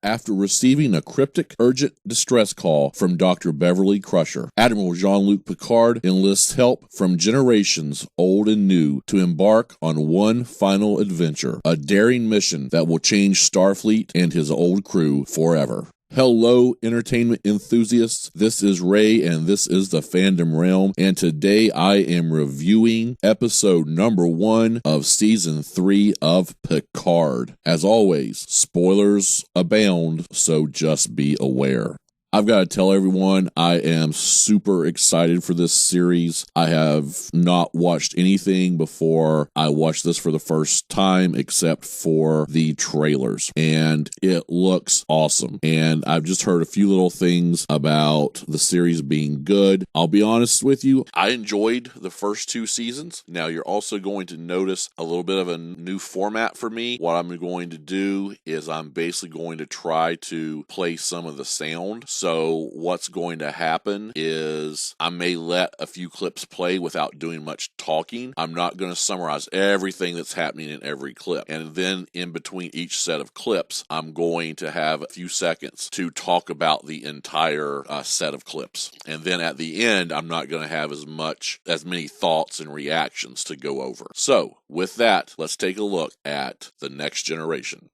After receiving a cryptic, urgent distress call from Dr. Beverly Crusher, Admiral Jean-Luc Picard enlists help from generations old and new to embark on one final adventure, a daring mission that will change Starfleet and his old crew forever. Hello, entertainment enthusiasts. This is Ray, and this is the Fandom Realm, and today I am reviewing episode number 1 of season 3 of Picard. As always, spoilers abound, so just be aware. I've got to tell everyone I am super excited for this series. I have not watched anything before I watched this for the first time except for the trailers, and it looks awesome. And I've just heard a few little things about the series being good. I'll be honest with you, I enjoyed the first 2 seasons. Now you're also going to notice a little bit of a new format for me. What I'm going to do is I'm basically going to try to play some of the sound. So what's going to happen is I may let a few clips play without doing much talking. I'm not going to summarize everything that's happening in every clip. And then in between each set of clips, I'm going to have a few seconds to talk about the entire set of clips. And then at the end, I'm not going to have as many thoughts and reactions to go over. So with that, let's take a look at The Next Generation.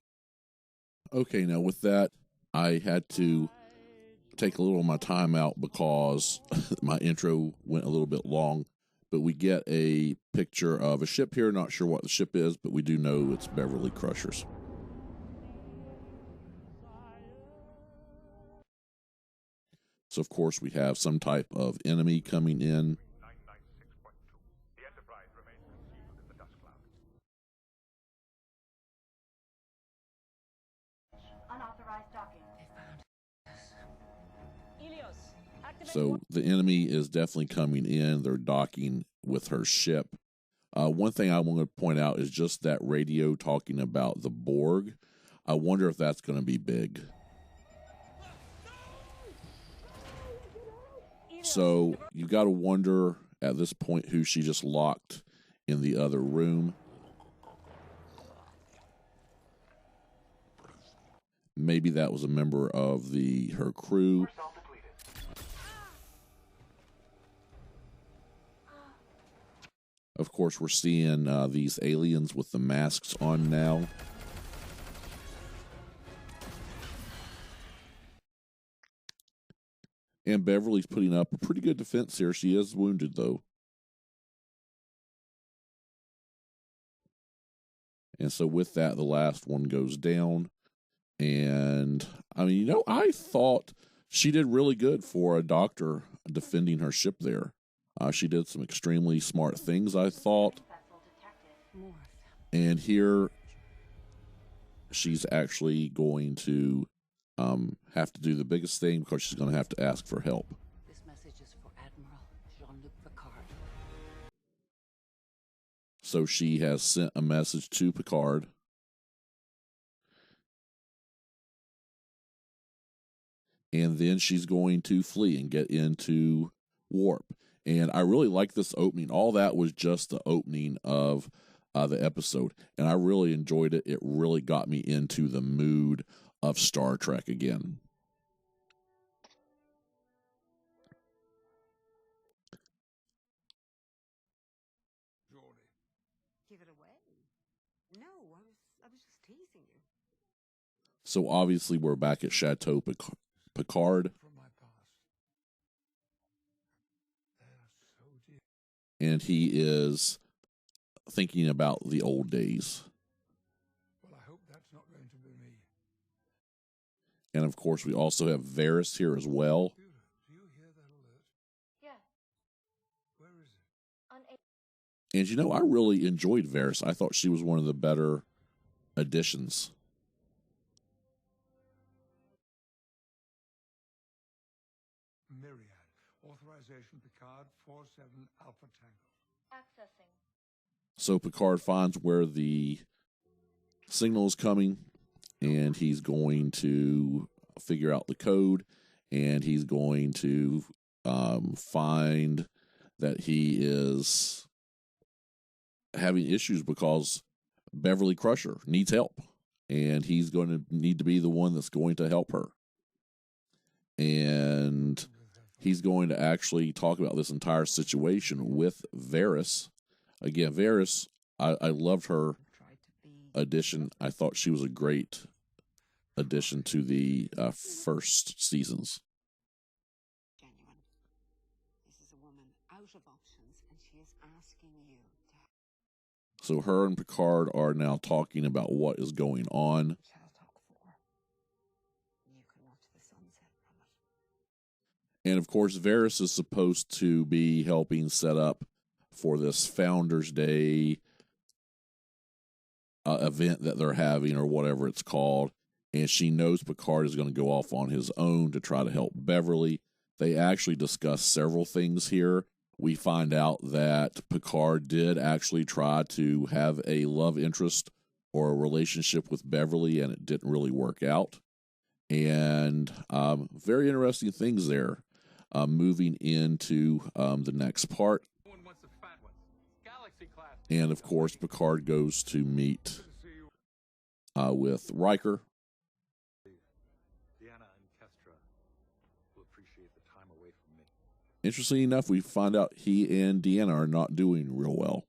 Okay, now with that, I had to take a little of my time out because my intro went a little bit long, but we get a picture of a ship here. Not sure what the ship is, but we do know it's Beverly Crushers. So of course we have some type of enemy coming in. So the enemy is definitely coming in. They're docking with her ship. One thing I want to point out is just that radio talking about the Borg. I wonder if that's going to be big. So you got to wonder at this point who she just locked in the other room. Maybe that was a member of her crew. Of course, we're seeing these aliens with the masks on now. And Beverly's putting up a pretty good defense here. She is wounded, though. And so with that, the last one goes down. And, I mean, I thought she did really good for a doctor defending her ship there. She did some extremely smart things, I thought. And here, she's actually going to have to do the biggest thing because she's going to have to ask for help. This message is for Admiral Jean-Luc Picard. So she has sent a message to Picard. And then she's going to flee and get into warp. And I really like this opening. All that was just the opening of the episode. And I really enjoyed it. It really got me into the mood of Star Trek again. Give it away. No, I was just teasing you. So obviously we're back at Chateau Picard. And he is thinking about the old days. Well, I hope that's not going to be me. And of course, we also have Varys here as well. Do you hear that alert? Yeah. Where is it? And I really enjoyed Varys. I thought she was one of the better additions. Myriad. Authorization Picard 47 Alpha Tango. Accessing. So Picard finds where the signal is coming, and he's going to figure out the code, and he's going to find that he is having issues because Beverly Crusher needs help. and he's going to need to be the one that's going to help her. And he's going to actually talk about this entire situation with Varys. Again, Varys, I loved her addition. I thought she was a great addition to the first seasons. Genuine. This is a woman out of options, and she is asking you to. So her and Picard are now talking about what is going on. Shall talk for. You can watch the sunset from it. And of course, Varys is supposed to be helping set up for this Founders Day event that they're having, or whatever it's called. And she knows Picard is going to go off on his own to try to help Beverly. They actually discuss several things here. We find out that Picard did actually try to have a love interest or a relationship with Beverly, and it didn't really work out. And very interesting things there. Moving into the next part. And of course, Picard goes to meet with Riker. Interestingly enough, we find out he and Deanna are not doing real well.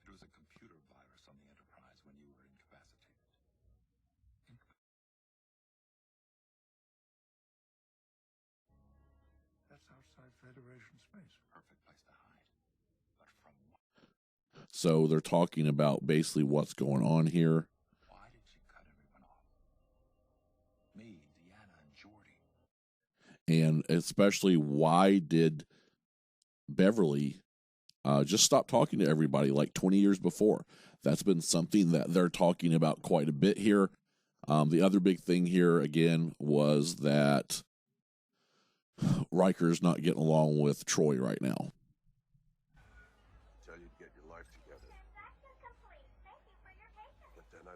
It was a computer virus on the Enterprise when you were incapacitated. That's outside Federation space. Perfect place to hide. But from what? So they're talking about basically what's going on here. Why did she cut everyone off? Me, Deanna, and Geordi. And especially, why did Beverly just stop talking to everybody like 20 years before? That's been something that they're talking about quite a bit here. The other big thing here, again, was that Riker's not getting along with Troy right now. Tell you to get your life together. But then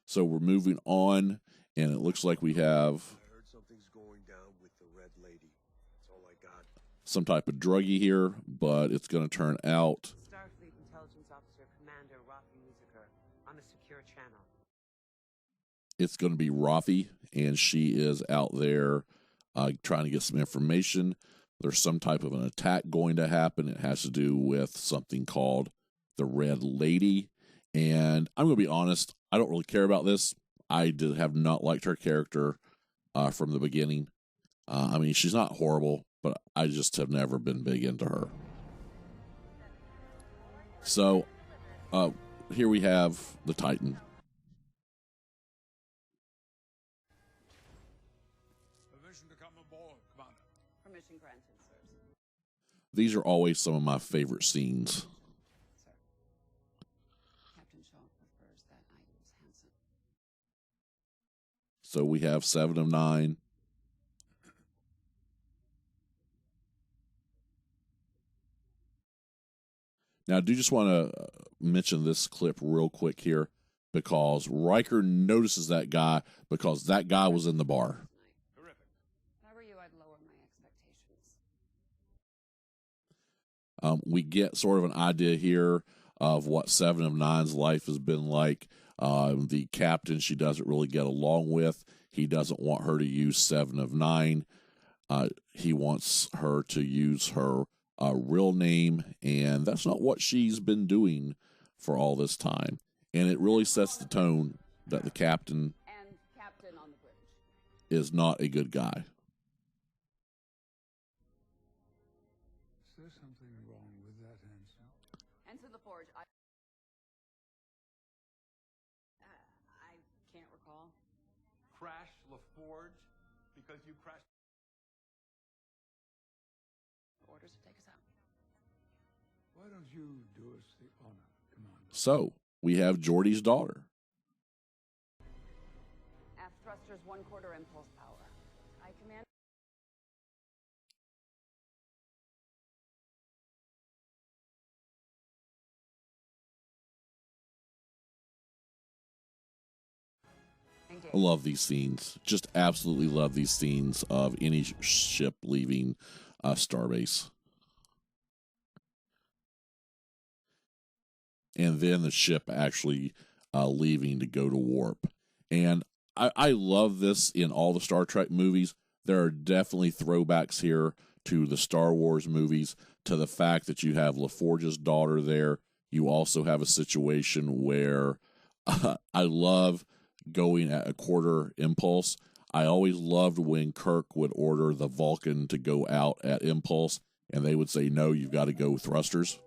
So we're moving on, and it looks like we have I heard something's going down with the Red Lady. That's all I got. some type of druggie here, but it's going to turn out Starfleet Intelligence Officer Commander Rafi Musiker on a secure channel. it's going to be Rafi, and she is out there trying to get some information. There's some type of an attack going to happen. It has to do with something called the Red Lady. And I'm going to be honest, I don't really care about this. I have not liked her character from the beginning. I mean, she's not horrible, but I just have never been big into her. So here we have the Titan. Permission to come aboard, Commander. Permission granted, sirs. These are always some of my favorite scenes. Sir. Captain Shaw prefers that I use Hanson. So we have 7 of 9. Now, I do just want to mention this clip real quick here, because Riker notices that guy because that guy was in the bar. Terrific. If I were you, I'd lower my expectations. We get sort of an idea here of what 7 of 9's life has been like. The captain she doesn't really get along with. He doesn't want her to use 7 of 9. He wants her to use her real name, and that's not what she's been doing for all this time. And it really sets the tone that the captain And Captain on the bridge. is not a good guy. Is there something wrong with that, Hanson? Enter the forge. I can't recall. Crash LaForge because you crashed. Orders to take us out. Why don't you do us the honor, Commander? So we have Geordi's daughter. Aft thrusters 1/4 impulse power. I command. I love these scenes. Just absolutely love these scenes of any ship leaving Starbase. And then the ship actually leaving to go to warp. And I love this in all the Star Trek movies. There are definitely throwbacks here to the Star Wars movies, to the fact that you have LaForge's daughter there. You also have a situation where I love going at a quarter impulse. I always loved when Kirk would order the Vulcan to go out at impulse, and they would say, no, you've got to go thrusters.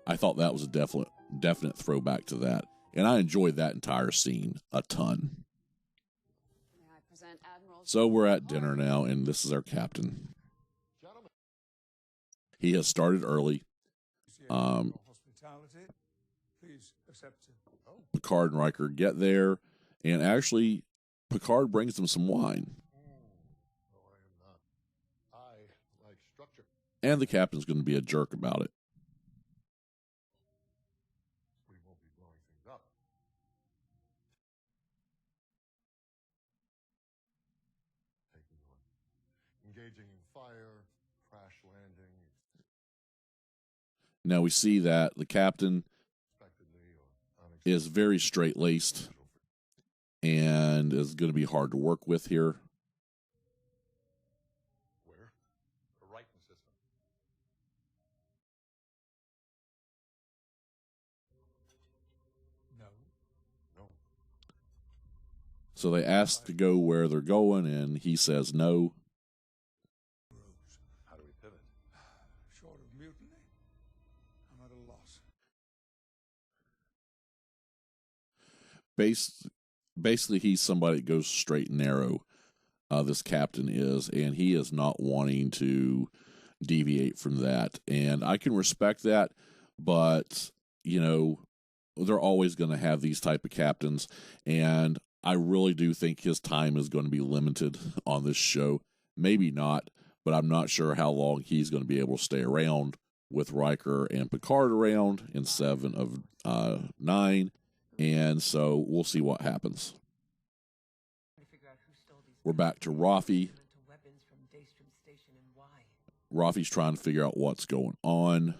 I thought that was a definite throwback to that. And I enjoyed that entire scene a ton. So we're at dinner now, and this is our captain. He has started early. Picard and Riker get there, and actually, Picard brings them some wine. No, I am not. I like structure. And the captain's going to be a jerk about it. We won't be blowing things up. Taking on. Engaging in fire, crash landing. Now we see that the captain is very straight-laced and is going to be hard to work with here. Where? The Riken system. No. No. So they ask to go where they're going, and he says no. How do we pivot? Short of mutiny, I'm at a loss. Basically, he's somebody that goes straight and narrow, this captain is, and he is not wanting to deviate from that. And I can respect that, but, you know, they're always going to have these type of captains, and I really do think his time is going to be limited on this show. Maybe not, but I'm not sure how long he's going to be able to stay around with Riker and Picard around in 7 of 9. And so we'll see what happens. We're back to Rafi. Rafi's trying to figure out what's going on.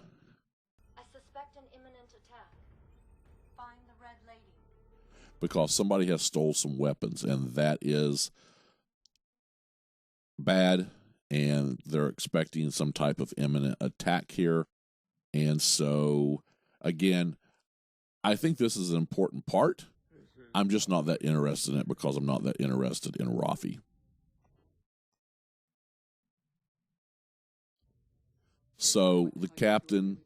I suspect an imminent attack. Find the Red Lady. Because somebody has stole some weapons, and that is bad, and they're expecting some type of imminent attack here. And so, again, I think this is an important part. I'm just not that interested in it because I'm not that interested in Rafi. So the captain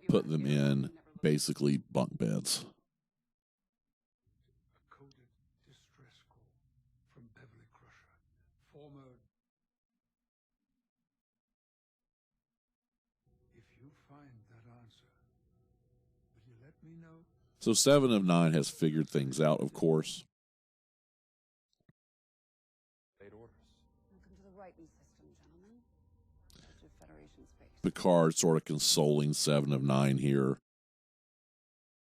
put them in basically bunk beds. A coded distress call from Beverly Crusher, former. If you find that answer, will you let me know? So 7 of 9 has figured things out, of course. Welcome to the Riken system, gentlemen. To Federation space. Picard sort of consoling 7 of 9 here.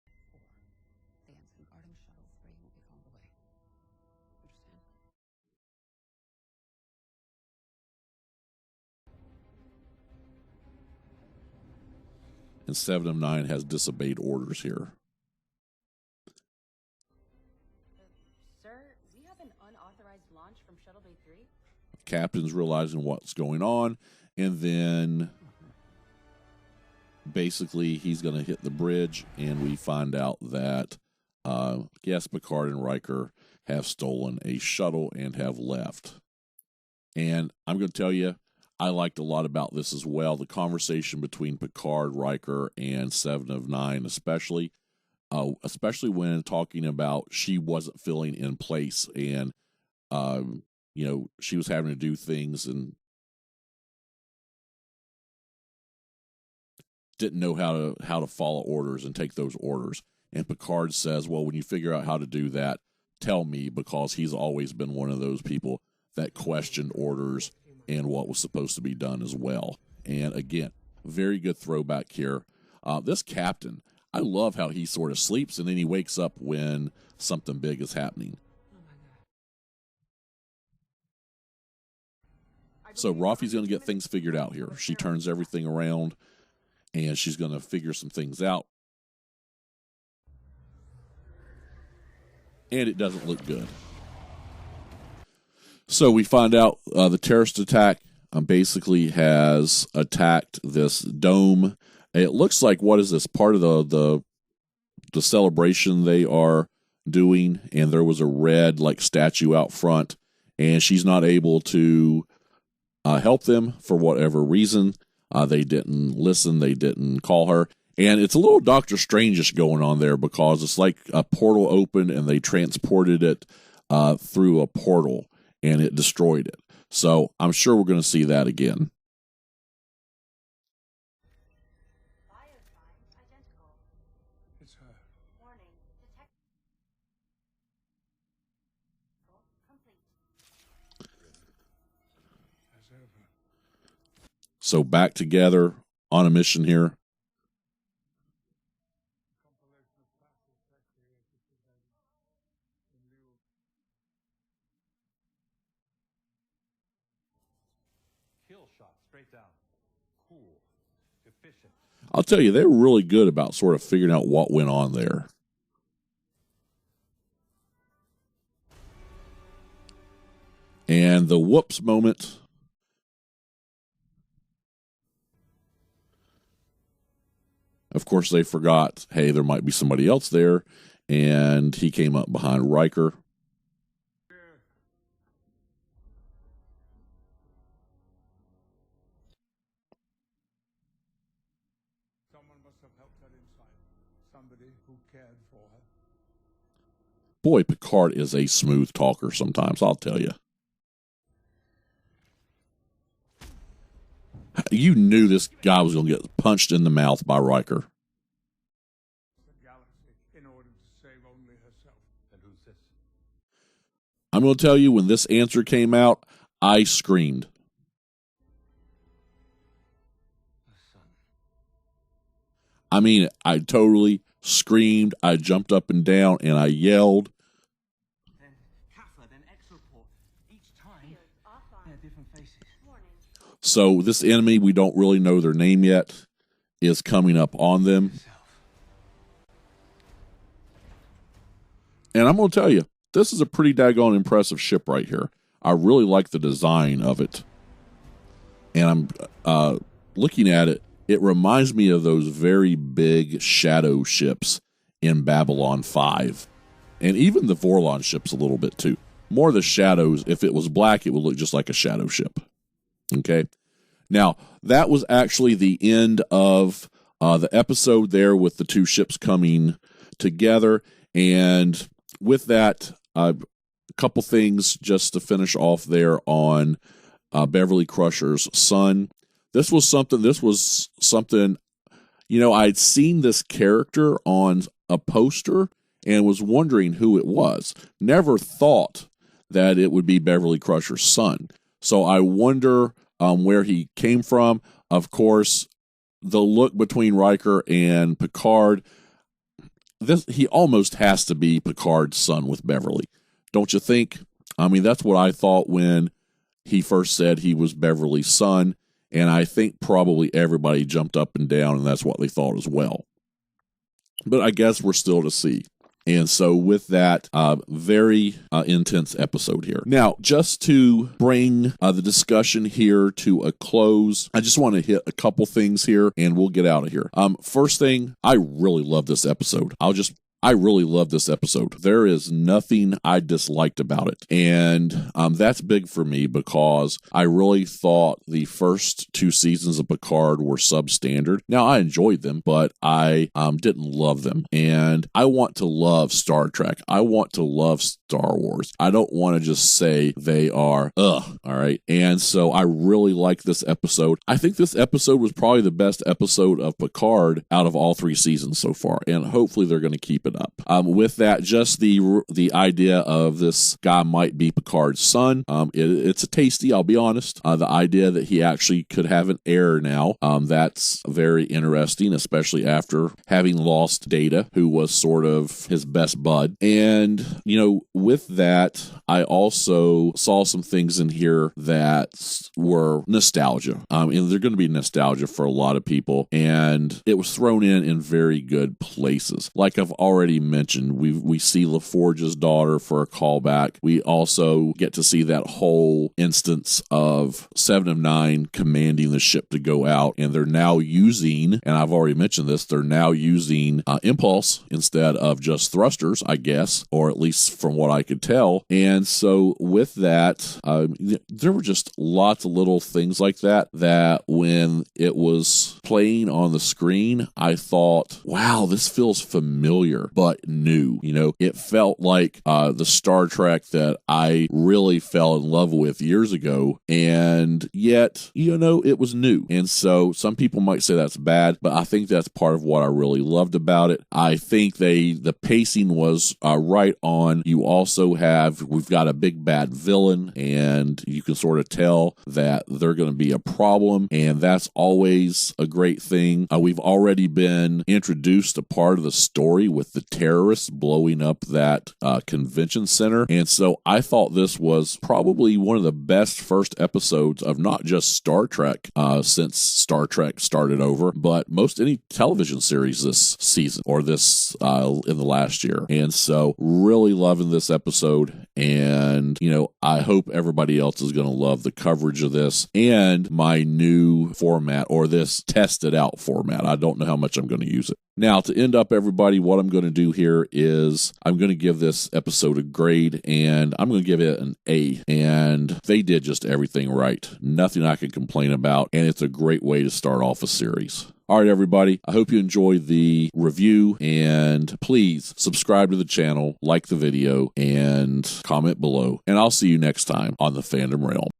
The Ensign Artem Shuttle 3 will be called away. Understand? And 7 of 9 has disobeyed orders here. Sir, we have an unauthorized launch from Shuttle Bay 3. Captain's realizing what's going on, and then basically he's going to hit the bridge, and we find out that yes, Picard and Riker have stolen a shuttle and have left. And I'm going to tell you, I liked a lot about this as well. The conversation between Picard, Riker, and 7 of 9 especially when talking about she wasn't feeling in place, and you know, she was having to do things and didn't know how to follow orders and take those orders. And Picard says, well, when you figure out how to do that, tell me, because he's always been one of those people that questioned orders and what was supposed to be done as well. And again, very good throwback here. This captain, I love how he sort of sleeps and then he wakes up when something big is happening. So Rafi's going to get things figured out here. She turns everything around, and she's going to figure some things out. and it doesn't look good. So we find out the terrorist attack basically has attacked this dome. It looks like, what is this, part of the celebration they are doing, and there was a red like statue out front, and she's not able to help them for whatever reason. They didn't listen, they didn't call her, and it's a little Doctor Strange-ish going on there, because it's like a portal opened and they transported it through a portal, and it destroyed it. So I'm sure we're going to see that again. Biosigns identical. It's her. Warning. Detect. Complete. As ever. So back together on a mission here. Kill shot, straight down. Cool. Efficient. I'll tell you, they were really good about sort of figuring out what went on there. And the whoops moment. Of course, they forgot, hey, there might be somebody else there. And he came up behind Riker. Someone must have helped her inside. Somebody who cared for her. Boy, Picard is a smooth talker sometimes, I'll tell you. You knew this guy was going to get punched in the mouth by Riker. The galaxy in order to save only herself. And who's this? I'm going to tell you, when this answer came out, I screamed. The son. I mean, I totally screamed. I jumped up and down and I yelled. Then Kappa, then X-Report. Each time, Fields offline. they're different faces. Warning. So this enemy, we don't really know their name yet, is coming up on them. And I'm going to tell you, this is a pretty daggone impressive ship right here. I really like the design of it. And I'm looking at it, it reminds me of those very big shadow ships in Babylon 5. And even the Vorlon ships a little bit too. More the shadows. If it was black, it would look just like a shadow ship. Okay. Now, that was actually the end of the episode there with the two ships coming together. And with that, a couple things just to finish off there on Beverly Crusher's son. This was something, you know, I'd seen this character on a poster and was wondering who it was. Never thought that it would be Beverly Crusher's son. So I wonder where he came from. Of course, the look between Riker and Picard, he almost has to be Picard's son with Beverly. Don't you think? I mean, that's what I thought when he first said he was Beverly's son. And I think probably everybody jumped up and down, and that's what they thought as well. But I guess we're still to see. And so with that, very intense episode here. Now, just to bring the discussion here to a close, I just want to hit a couple things here, and we'll get out of here. First thing, I really love this episode. I really love this episode. There is nothing I disliked about it. And that's big for me because I really thought the first two seasons of Picard were substandard. Now, I enjoyed them, but I didn't love them. And I want to love Star Trek. I want to love Star Wars. I don't want to just say they are, all right? And so I really like this episode. I think this episode was probably the best episode of Picard out of all three seasons so far. And hopefully they're going to keep it up. With that, just the idea of this guy might be Picard's son. It's a tasty, I'll be honest. The idea that he actually could have an heir now, that's very interesting, especially after having lost Data, who was sort of his best bud. And, you know, with that, I also saw some things in here that were nostalgia. And they're going to be nostalgia for a lot of people. And it was thrown in very good places. Like I've already already mentioned, we see LaForge's daughter for a callback. We also get to see that whole instance of Seven of Nine commanding the ship to go out, and they're now using, and I've already mentioned this, they're now using impulse instead of just thrusters, I guess, or at least from what I could tell. And so with that, there were just lots of little things like that when it was playing on the screen, I thought, wow, this feels familiar, but new. You know, it felt like the Star Trek that I really fell in love with years ago, and yet, you know, it was new. And so some people might say that's bad, but I think that's part of what I really loved about it. I think the pacing was right on. You also we've got a big bad villain, and you can sort of tell that they're going to be a problem, and that's always a great thing. We've already been introduced to part of the story with the terrorists blowing up that convention center, and so I thought this was probably one of the best first episodes of not just Star Trek since Star Trek started over, but most any television series this season or this in the last year. And so really loving this episode, and you know, I hope everybody else is going to love the coverage of this and my new format, or this tested out format. I don't know how much I'm going to use it. Now, to end up, everybody, what I'm going to do here is I'm going to give this episode a grade, and I'm going to give it an A. And they did just everything right. Nothing I can complain about, and it's a great way to start off a series. All right, everybody, I hope you enjoyed the review, and please subscribe to the channel, like the video, and comment below. And I'll see you next time on the Fandom Realm.